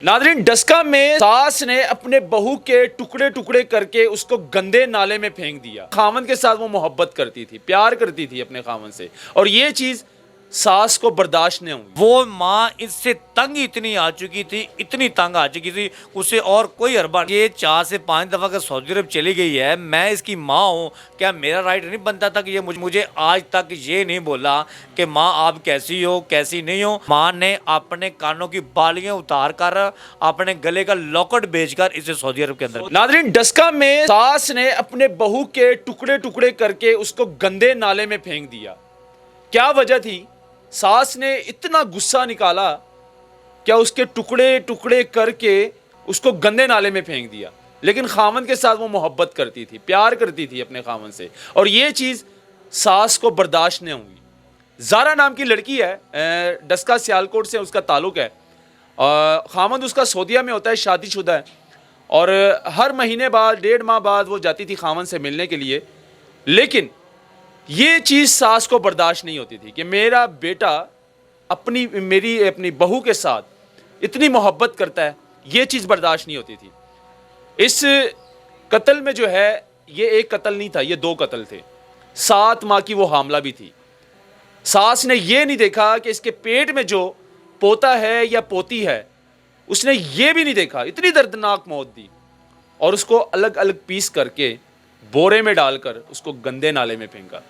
Nadreen, Daska में सास ने अपने बहू के टुकड़े टुकड़े करके उसको गंदे नाले में फेंक दिया। खामन के साथ वो मोहब्बत करती थी, प्यार करती थी अपने खामन से, और ये चीज सास को बर्दाश्त नहीं हुई। वो माँ इससे तंग इतनी आ चुकी थी, इतनी तंग आ चुकी थी, उसे और कोई अरबा। ये 4 से 5 दफ़ा का सऊदी अरब चली गई है। मैं इसकी माँ हूँ, क्या मेरा राइट नहीं बनता था कि ये मुझे आज तक ये नहीं बोला कि माँ आप कैसी हो कैसी नहीं हो। माँ ने अपने कानों की बालियाँ उतार कर, अपने गले का लॉकेट बेचकर इसे सऊदी अरब के अंदर। नादरीन, डस्का में सास ने अपने बहू के टुकड़े टुकड़े करके उसको गंदे नाले में फेंक दिया। क्या वजह थी? सास ने इतना गुस्सा निकाला, क्या उसके टुकड़े टुकड़े करके उसको गंदे नाले में फेंक दिया। लेकिन खामन के साथ वो मोहब्बत करती थी, प्यार करती थी अपने खामन से, और ये चीज़ सास को बर्दाश्त नहीं हुई। ज़ारा नाम की लड़की है, डस्का सियालकोट से उसका ताल्लुक है। खामन उसका सऊदीया में होता है, शादीशुदा है, और हर महीने बाद 1.5 माह बाद वो जाती थी खामन से मिलने के लिए। लेकिन ये चीज़ सास को बर्दाश्त नहीं होती थी कि मेरा बेटा अपनी बहू के साथ इतनी मोहब्बत करता है, ये चीज़ बर्दाश्त नहीं होती थी। इस कत्ल में जो है, ये एक कत्ल नहीं था, ये 2 कत्ल थे। 7 माह की वो हामला भी थी। सास ने ये नहीं देखा कि इसके पेट में जो पोता है या पोती है, उसने ये भी नहीं देखा। इतनी दर्दनाक मौत दी, और उसको अलग अलग पीस करके बोरे में डालकर उसको गंदे नाले में फेंका।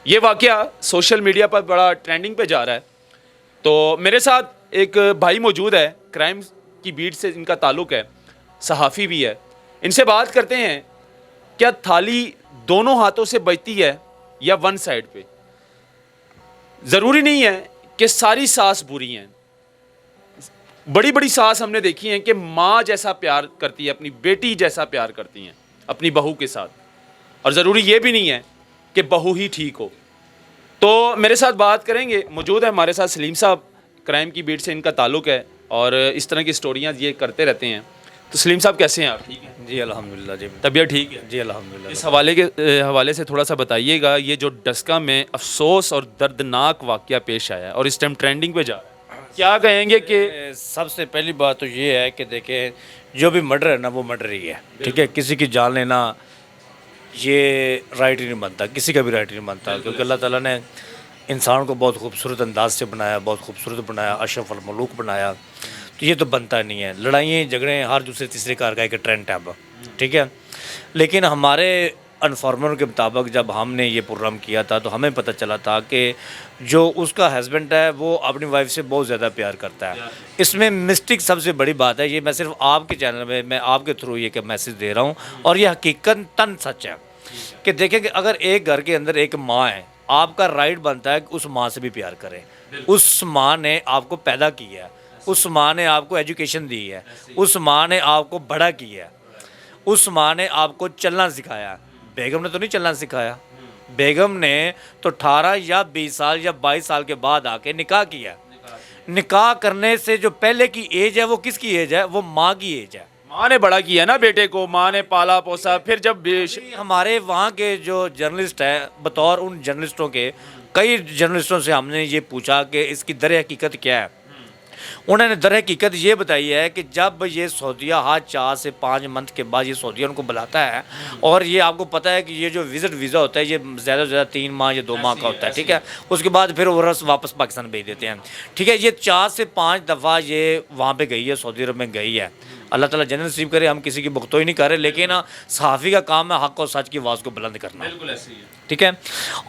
ये वाकया सोशल मीडिया पर बड़ा ट्रेंडिंग पे जा रहा है। तो मेरे साथ एक भाई मौजूद है, क्राइम की बीट से इनका ताल्लुक है, सहाफ़ी भी है। इनसे बात करते हैं, क्या थाली दोनों हाथों से बजती है या वन साइड पे? ज़रूरी नहीं है कि सारी सास बुरी हैं। बड़ी बड़ी सास हमने देखी हैं कि माँ जैसा प्यार करती है, अपनी बेटी जैसा प्यार करती हैं अपनी बहू के साथ, और ज़रूरी ये भी नहीं है कि बहू ही ठीक हो। तो मेरे साथ बात करेंगे, मौजूद है हमारे साथ सलीम साहब, क्राइम की बीट से इनका ताल्लुक है, और इस तरह की स्टोरियाँ ये करते रहते हैं। तो सलीम साहब, कैसे हैं आप? ठीक है जी अल्हम्दुलिल्लाह। जी तबीयत ठीक है? जी अल्हम्दुलिल्लाह। इस हवाले से थोड़ा सा बताइएगा, ये जो डस्का में अफसोस और दर्दनाक वाक़या पेश आया है और इस टाइम ट्रेंडिंग पे जा रहा है, क्या कहेंगे कि सबसे पहली बात तो ये है कि देखें, जो भी मर्डर है ना, वो मर्डर ही है। ठीक है, किसी की जान लेना ये राइट ही नहीं बनता, किसी का भी राइट ही नहीं बनता, क्योंकि अल्लाह ताला ने इंसान को बहुत खूबसूरत अंदाज से बनाया, बहुत खूबसूरत बनाया, अशरफ अल मलूक बनाया। तो ये तो बनता नहीं है। लड़ाइयाँ झगड़े हर दूसरे तीसरे कार का एक ट्रेंड है अब। ठीक है, लेकिन हमारे इन्फॉर्मर के मुताबिक जब हमने ये प्रोग्राम किया था, तो हमें पता चला था कि जो उसका हस्बैंड है वो अपनी वाइफ से बहुत ज़्यादा प्यार करता है। इसमें मिस्टेक सबसे बड़ी बात है, ये मैं सिर्फ आपके चैनल में मैं आपके थ्रू ये मैसेज दे रहा हूँ, और ये हकीकतन सच है कि देखें कि अगर एक घर के अंदर एक माँ है, आपका राइट बनता है कि उस माँ से भी प्यार करें। उस माँ ने आपको पैदा किया है, उस माँ ने आपको एजुकेशन दी है, उस माँ ने आपको बड़ा किया है, उस माँ ने आपको चलना सिखाया। बेगम ने तो नहीं चलना सिखाया, बेगम ने तो 18 या 20 साल या 22 साल के बाद आके निकाह किया। निकाह करने से जो पहले की एज है, वो किसकी एज है? वो माँ की एज है। माँ ने बड़ा किया ना बेटे को, माँ ने पाला पोसा। फिर जब हमारे वहाँ के जो जर्नलिस्ट हैं, बतौर उन जर्नलिस्टों के, कई जर्नलिस्टों से हमने ये पूछा कि इसकी दर हकीकत क्या है। उन्होंने दर हकीकत ये बताई है कि जब ये सऊदीया 4 से 5 मंथ के बाद ये सऊदीया उनको बुलाता है, और ये आपको पता है कि ये जो विज़िट वीज़ा होता है, ये ज़्यादा से ज़्यादा 3 माह या 2 माह का होता है। ठीक है, उसके बाद फिर वो वापस पाकिस्तान भेज देते हैं। ठीक है, ये 4 से 5 दफ़ा ये वहाँ पे गई है, सऊदी अरब में गई है। अल्लाह ताला जन्नत नसीब करे, हम किसी की बख्तोई नहीं कर रहे, लेकिन सहाफ़ी का काम है हक़ और सच की आवाज़ को बुलंद करना। बिल्कुल ऐसे ही है। ठीक है,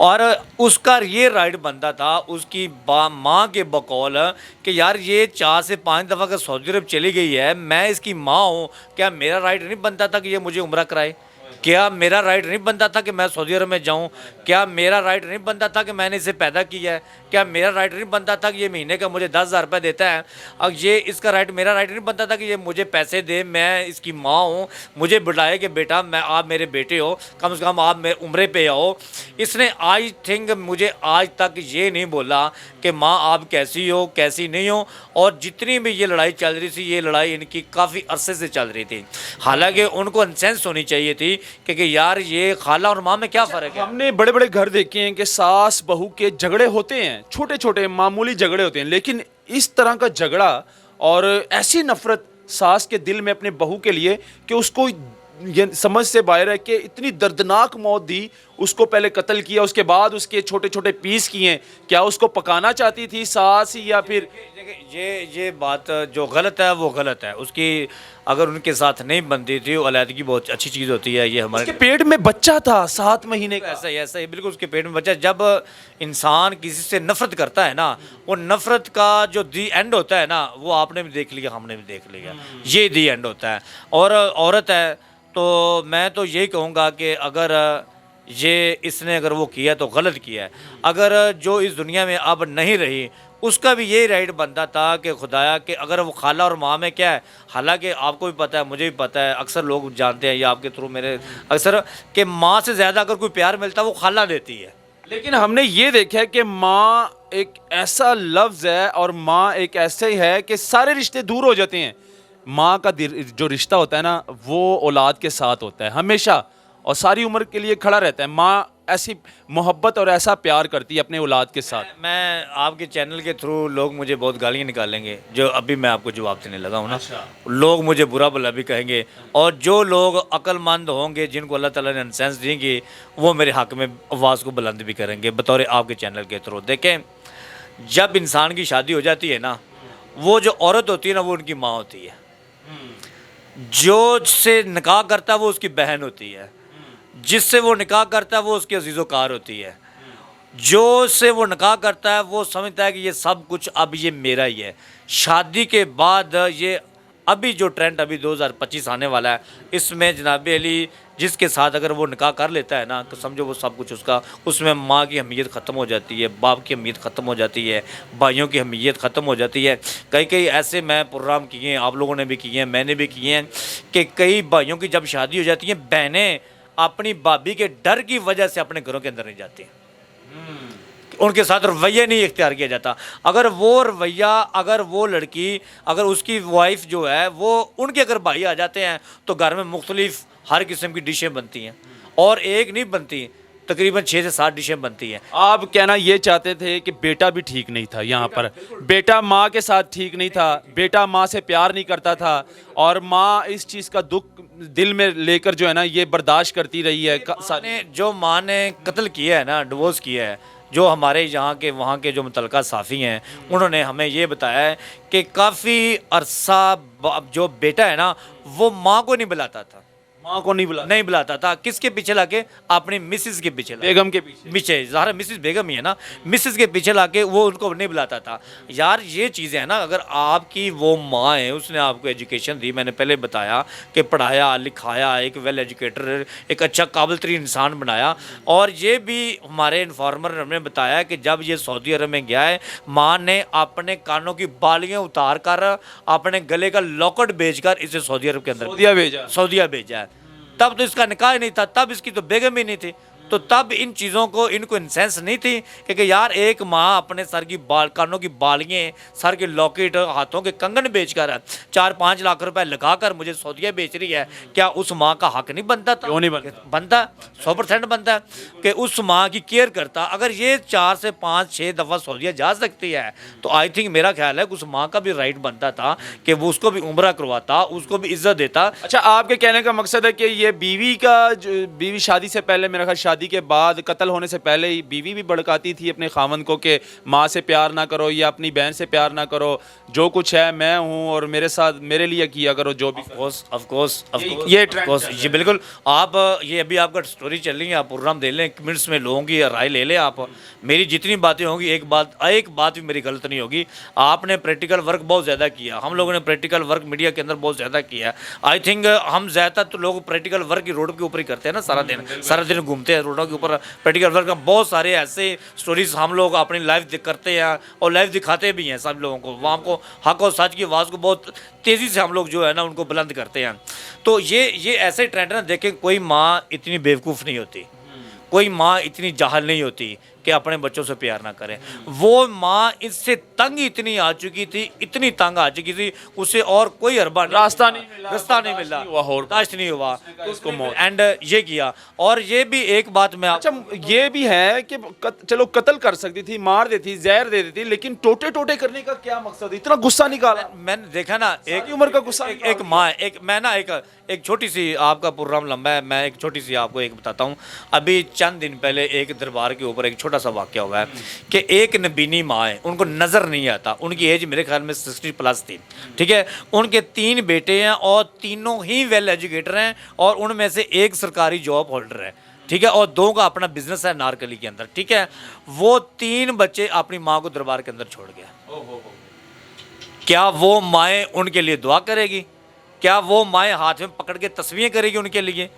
और उसका ये राइट बनता था उसकी माँ के बकौल कि यार ये 4 से 5 दफ़ा का सऊदी अरब चली गई है, मैं इसकी माँ हूँ, क्या मेरा राइट नहीं बनता था कि ये मुझे उम्रा कराए? क्या मेरा राइट नहीं बनता था कि मैं सऊदी अरब में जाऊं? क्या मेरा राइट नहीं बनता था कि मैंने इसे पैदा किया है? क्या मेरा राइट नहीं बनता था कि ये महीने का मुझे 10,000 रुपये देता है? अब ये इसका राइट, मेरा राइट नहीं बनता था कि ये मुझे पैसे दे, मैं इसकी माँ हूँ, मुझे बुलाए कि बेटा मैं आप मेरे बेटे हो, कम से कम आप मेरे उम्रे पे आओ। इसने आई थिंक मुझे आज तक ये नहीं बोला कि माँ आप कैसी हो कैसी नहीं हो। और जितनी भी ये लड़ाई चल रही थी, ये लड़ाई इनकी काफ़ी अरसे से चल रही थी। हालांकि उनको इंसेंस होनी चाहिए थी कि यार ये खाला और माँ में क्या फ़र्क है। हमने बड़े बड़े घर देखे हैं कि सास बहू के झगड़े होते हैं, छोटे छोटे मामूली झगड़े होते हैं, लेकिन इस तरह का झगड़ा और ऐसी नफरत सास के दिल में अपने बहू के लिए कि उसको ये समझ से बाहर है कि इतनी दर्दनाक मौत दी, उसको पहले कत्ल किया, उसके बाद उसके छोटे छोटे पीस किए। क्या उसको पकाना चाहती थी सास, या फिर देखिए ये बात जो गलत है वो गलत है। उसकी अगर उनके साथ नहीं बनती थी, वो अलहदगी बहुत अच्छी चीज़ होती है। ये उसके हमारे पेट में बच्चा था 7 महीने का। ऐसा ही बिल्कुल उसके पेट में बच्चा। जब इंसान किसी से नफरत करता है ना, वो नफरत का जो दी एंड होता है ना, वो आपने भी देख लिया, हमने भी देख लिया, ये दी एंड होता है। और औरत है तो मैं तो यही कहूँगा कि अगर ये इसने अगर वो किया तो गलत किया है। अगर जो इस दुनिया में अब नहीं रही, उसका भी यही राइट बनता था कि खुदाया कि अगर वो खाला और माँ में क्या है, हालांकि आपको भी पता है, मुझे भी पता है, अक्सर लोग जानते हैं ये आपके थ्रू मेरे, अक्सर कि माँ से ज़्यादा अगर कोई प्यार मिलता है वो खाला देती है। लेकिन हमने ये देखा है कि माँ एक ऐसा लफ्ज़ है और माँ एक ऐसे ही है कि सारे रिश्ते दूर हो जाते हैं। माँ का जो रिश्ता होता है ना, वो औलाद के साथ होता है हमेशा, और सारी उम्र के लिए खड़ा रहता है। माँ ऐसी मोहब्बत और ऐसा प्यार करती है अपने औलाद के साथ। मैं आपके चैनल के थ्रू लोग मुझे बहुत गालियाँ निकालेंगे, जो अभी मैं आपको जवाब देने लगा हूँ ना। लोग मुझे बुरा भला भी कहेंगे, और जो लोग अक्लमंद होंगे, जिनको अल्लाह ताला ने इंसेंस देंगे, वो मेरे हक़ में आवाज़ को बुलंद भी करेंगे बतौर आपके चैनल के थ्रू। देखें, जब इंसान की शादी हो जाती है ना, वो जो औरत होती है ना, वो उनकी माँ होती है। जो से निकाह करता है वो उसकी बहन होती है। जिससे वो निकाह करता है वो उसकी अजीज़ोकार होती है। जो से वो निकाह करता है वो समझता है कि ये सब कुछ अब ये मेरा ही है। शादी के बाद ये अभी जो ट्रेंड अभी 2025 आने वाला है, इसमें जनाब अली जिसके साथ अगर वो निकाह कर लेता है ना, तो समझो वो सब कुछ उसका, उसमें माँ की अहमियत ख़त्म हो जाती है, बाप की अहमियत ख़त्म हो जाती है, भाइयों की अहमियत ख़त्म हो जाती है। कई कई ऐसे मैं प्रोग्राम किए हैं, आप लोगों ने भी किए हैं, मैंने भी किए हैं, कि कई भाइयों की जब शादी हो जाती है, बहनें अपनी भाभी के डर की वजह से अपने घरों के अंदर नहीं जाती, उनके साथ रवैया नहीं इख्तियार किया जाता। अगर वो रवैया, अगर वो लड़की, अगर उसकी वाइफ जो है वो, उनके अगर भाई आ जाते हैं तो घर में मुख्तलिफ हर किस्म की डिशें बनती हैं, और एक नहीं बनती, तकरीबन 6 से 7 डिशें बनती हैं। आप कहना ये चाहते थे कि बेटा भी ठीक नहीं था यहाँ पर, बेटा माँ के साथ ठीक नहीं था, बेटा माँ से प्यार नहीं करता था, और माँ इस चीज़ का दुख दिल में लेकर जो है ना ये बर्दाश्त करती रही है। जो माँ ने कत्ल किया है ना, डिवोर्स किया है, जो हमारे यहाँ के वहाँ के जो मुतलका साफ़ी हैं, उन्होंने हमें ये बताया है कि काफ़ी अरसा जो बेटा है ना, वो माँ को नहीं बुलाता था, माँ को नहीं बुलाता था। किसके पीछे लाके? अपनी मिसिस के पीछे, बेगम के पीछे ज़ाहिर मिसिस बेगम ही है ना, मिसिस के पीछे लाके वो उनको नहीं बुलाता था। यार ये चीज़ें हैं ना, अगर आपकी वो माँ है, उसने आपको एजुकेशन दी, मैंने पहले बताया कि पढ़ाया लिखाया, एक वेल एजुकेटर, एक अच्छा काबिल तरीन इंसान बनाया। और ये भी हमारे इन्फॉर्मर ने हमें बताया कि जब ये सऊदी अरब में गया है, माँ ने अपने कानों की बालियाँ उतार कर, अपने गले का लॉकेट बेचकर इसे सऊदी अरब के अंदर सऊदिया भेजा है। तब तो इसका निकाह ही नहीं था, तब इसकी तो बेगम ही नहीं थी, तो तब इन चीज़ों को, इनको इंसेंस नहीं थी कि यार एक माँ अपने सर की कानों की बालियाँ, सर के लॉकेट, हाथों के कंगन बेचकर 4-5 लाख रुपए लगाकर मुझे सऊदिया बेच रही है। क्या उस माँ का हक नहीं बनता था? क्यों नहीं बनता? बनता, 100% बनता है कि उस माँ की केयर करता। अगर ये 4 से 5-6 दफ़ा सऊदिया जा सकती है, तो आई थिंक मेरा ख्याल है कि उस माँ का भी राइट बनता था कि वो उसको भी उम्रा करवाता, उसको भी इज्जत देता। अच्छा, आपके कहने का मकसद है कि ये बीवी शादी से पहले, मेरा ख्याल शादी के बाद, कत्ल होने से पहले ही बीवी भी भड़काती थी अपने खामन को कि माँ से प्यार ना करो या अपनी बहन से प्यार ना करो, जो कुछ है मैं हूँ और मेरे साथ मेरे लिए किया करो जो भी। ऑफ कोर्स ये बिल्कुल। आप ये अभी आपका स्टोरी चल रही है, आप प्रोग्राम दे लें, मिनट्स में लोगों की राय ले लें आप। मेरी जितनी बातें होंगी, एक बात भी मेरी गलत नहीं होगी। आपने प्रैक्टिकल वर्क बहुत ज़्यादा किया, हम लोगों ने प्रैक्टिकल वर्क मीडिया के अंदर बहुत ज़्यादा किया। आई थिंक हम ज़्यादातर तो लोग प्रैक्टिकल वर्क की रोड के ऊपर ही करते हैं ना, सारा दिन घूमते हैं रोडों के ऊपर। प्रैक्टिकल वर्क का बहुत सारे ऐसे स्टोरीज हम लोग अपनी लाइव करते हैं और लाइव दिखाते भी हैं सब लोगों को। वहाँ को हक और सच की आवाज़ को बहुत तेज़ी से हम लोग जो है ना उनको बुलंद करते हैं। तो ये ऐसे ट्रेंड ना, देखें, कोई माँ इतनी बेवकूफ़ नहीं होती, कोई माँ इतनी जाहल नहीं होती कि अपने बच्चों से प्यार ना करें। वो माँ इससे तंग इतनी आ चुकी थी, इतनी तंग आ चुकी थी, उसे और कोई अरबा रास्ता नहीं मिला, रास्ता नहीं मिला, नहीं हुआ और बर्दाश्त नहीं हुआ, उसको मौत। एंड ये किया। और ये भी एक बात मैं अच्छा ये भी है कि चलो कत्ल कर सकती थी, मार देती, जहर दे देती, लेकिन टोटे टोटे करने का क्या मकसद, इतना गुस्सा निकाला। मैंने देखा ना सारी उम्र का गुस्सा एक, निकाल एक माँ, एक मैं ना एक छोटी सी, आपका प्रोग्राम लंबा है, मैं एक छोटी सी आपको एक बताता हूँ। अभी चंद दिन पहले एक दरबार के ऊपर एक छोटा सा वाक़या हुआ है कि एक नबीनी माँ है, उनको नज़र नहीं आता, उनकी एज मेरे ख्याल में 60+ थी, ठीक है। उनके 3 बेटे हैं और तीनों ही वेल एजुकेटर हैं और उनमें से एक सरकारी जॉब होल्डर है, ठीक है, और 2 का अपना बिजनेस है नारकली के अंदर, ठीक है। वो 3 बच्चे अपनी माँ को दरबार के अंदर छोड़ गया। क्या वो माएँ उनके लिए दुआ करेगी? क्या वो माएँ हाथ में पकड़ के तस्वीरें करेगी उनके लिए?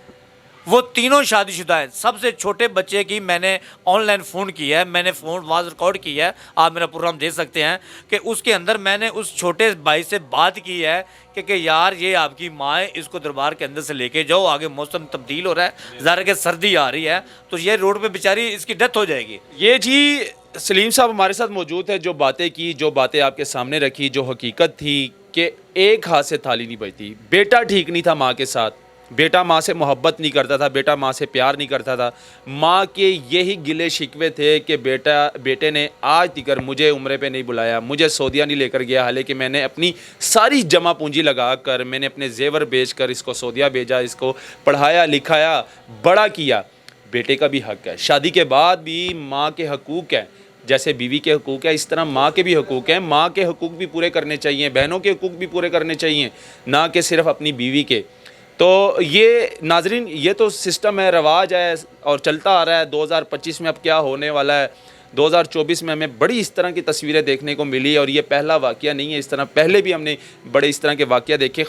वो तीनों शादीशुदा हैं। सबसे छोटे बच्चे की मैंने ऑनलाइन फ़ोन किया है, मैंने फ़ोन आवाज़ रिकॉर्ड की है, आप मेरा प्रोग्राम देख सकते हैं कि उसके अंदर मैंने उस छोटे भाई से बात की है कि यार ये आपकी माँ है, इसको दरबार के अंदर से लेके जाओ, आगे मौसम तब्दील हो रहा है, ज़रा के सर्दी आ रही है, तो ये रोड पे बेचारी इसकी डेथ हो जाएगी। ये जी सलीम साहब हमारे साथ मौजूद है, जो बातें की, जो बातें आपके सामने रखी, जो हकीकत थी कि एक हाथ से थाली नहीं बजती। बेटा ठीक नहीं था माँ के साथ, बेटा माँ से मोहब्बत नहीं करता था, बेटा माँ से प्यार नहीं करता था। माँ के यही गिले शिकवे थे कि बेटे ने आज तक मुझे उम्रे पे नहीं बुलाया, मुझे सऊदीया नहीं लेकर गया, हालांकि मैंने अपनी सारी जमा पूंजी लगा कर, मैंने अपने जेवर बेच कर इसको सऊदीया भेजा, इसको पढ़ाया लिखाया, बड़ा किया। बेटे का भी हक है, शादी के बाद भी माँ के हकूक़ हैं, जैसे बीवी के हकूक़ है इस तरह माँ के भी हकूक़ हैं। माँ के हकूक़ भी पूरे करने चाहिए, बहनों के हकूक़ भी पूरे करने चाहिए, ना कि सिर्फ अपनी बीवी के। तो ये नाजरीन, ये तो सिस्टम है, रवाज है और चलता आ रहा है। 2025 में अब क्या होने वाला है, 2024 में हमें बड़ी इस तरह की तस्वीरें देखने को मिली और ये पहला वाक़या नहीं है। इस तरह पहले भी हमने बड़े इस तरह के वाक़या देखे।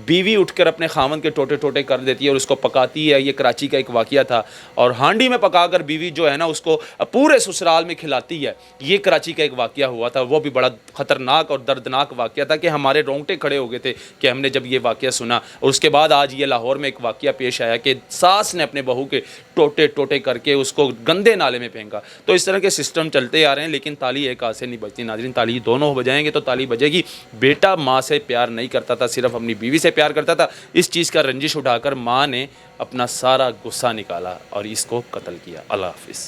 बीवी उठकर अपने खामन के टोटे टोटे कर देती है और उसको पकाती है। ये कराची का एक वाक़या था और हांडी में पकाकर बीवी जो है ना उसको पूरे ससुराल में खिलाती है। ये कराची का एक वाक़या हुआ था, वो भी बड़ा ख़तरनाक और दर्दनाक वाक़या था कि हमारे रोंगटे खड़े हो गए थे कि हमने जब ये वाक़या सुना। और उसके बाद आज ये लाहौर में एक वाक़या पेश आया कि सास ने अपने बहू के टोटे टोटे करके उसको गंदे नाले में फेंका। तो इस तरह के सिस्टम चलते आ रहे हैं, लेकिन ताली एक हाथ से नहीं बजती नाजरीन। ताली दोनों बजाएंगे तो ताली बजेगी। बेटा माँ से प्यार नहीं करता था, सिर्फ अपनी बीवी से प्यार करता था। इस चीज़ का रंजिश उठाकर माँ ने अपना सारा गुस्सा निकाला और इसको कत्ल किया। अल्लाह हाफिज़।